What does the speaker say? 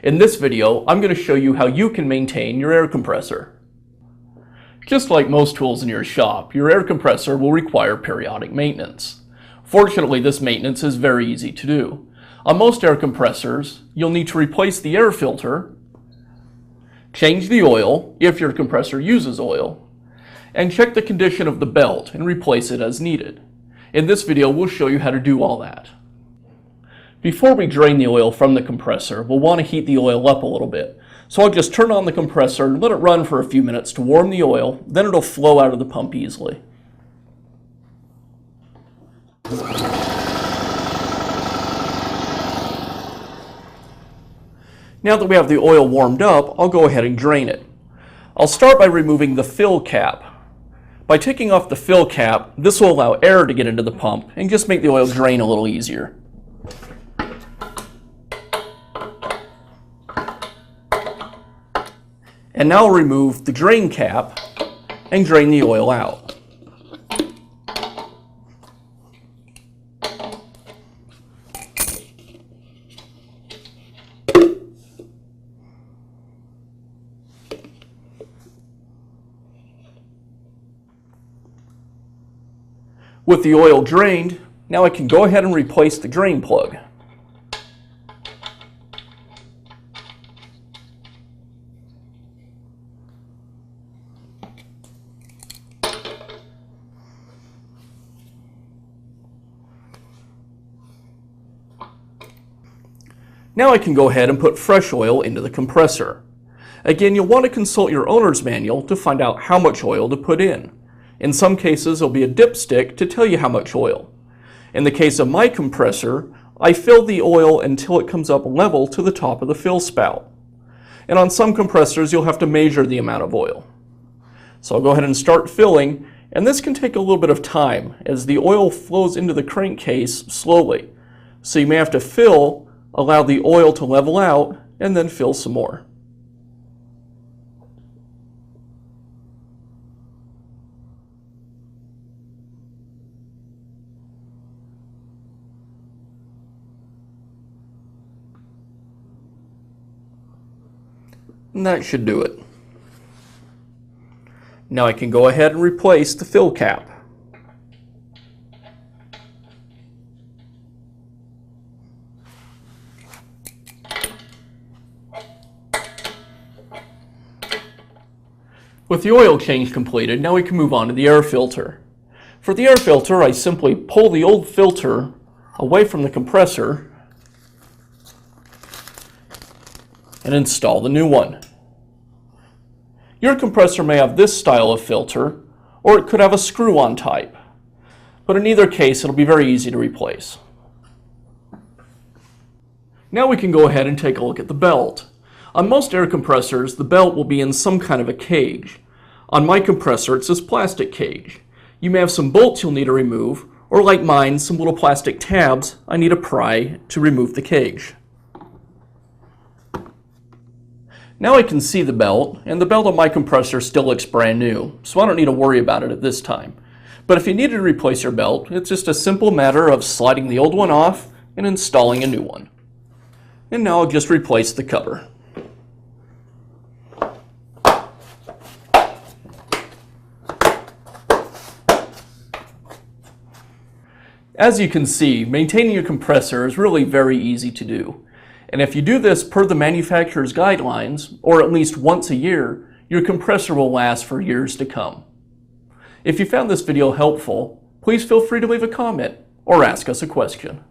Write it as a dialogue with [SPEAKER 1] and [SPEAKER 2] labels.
[SPEAKER 1] In this video, I'm going to show you how you can maintain your air compressor. Just like most tools in your shop, your air compressor will require periodic maintenance. Fortunately, this maintenance is very easy to do. On most air compressors, you'll need to replace the air filter, change the oil if your compressor uses oil, and check the condition of the belt and replace it as needed. In this video, we'll show you how to do all that. Before we drain the oil from the compressor, we'll want to heat the oil up a little bit. So I'll just turn on the compressor and let it run for a few minutes to warm the oil, then it'll flow out of the pump easily. Now that we have the oil warmed up, I'll go ahead and drain it. I'll start by removing the fill cap. By taking off the fill cap, this will allow air to get into the pump and just make the oil drain a little easier. And now I'll remove the drain cap and drain the oil out. With the oil drained, now I can go ahead and replace the drain plug. Now I can go ahead and put fresh oil into the compressor. Again, you'll want to consult your owner's manual to find out how much oil to put in. In some cases, there'll be a dipstick to tell you how much oil. In the case of my compressor, I fill the oil until it comes up level to the top of the fill spout. And on some compressors, you'll have to measure the amount of oil. So I'll go ahead and start filling, and this can take a little bit of time as the oil flows into the crankcase slowly. So you may have to fill, allow the oil to level out, and then fill some more. And that should do it. Now I can go ahead and replace the fill cap. With the oil change completed, now we can move on to the air filter. For the air filter, I simply pull the old filter away from the compressor and install the new one. Your compressor may have this style of filter, or it could have a screw-on type. But in either case, it'll be very easy to replace. Now we can go ahead and take a look at the belt. On most air compressors, the belt will be in some kind of a cage. On my compressor, it's this plastic cage. You may have some bolts you'll need to remove, or like mine, some little plastic tabs I need to pry to remove the cage. Now I can see the belt, and the belt on my compressor still looks brand new, so I don't need to worry about it at this time. But if you needed to replace your belt, it's just a simple matter of sliding the old one off and installing a new one. And now I'll just replace the cover. As you can see, maintaining your compressor is really very easy to do. And if you do this per the manufacturer's guidelines, or at least once a year, your compressor will last for years to come. If you found this video helpful, please feel free to leave a comment or ask us a question.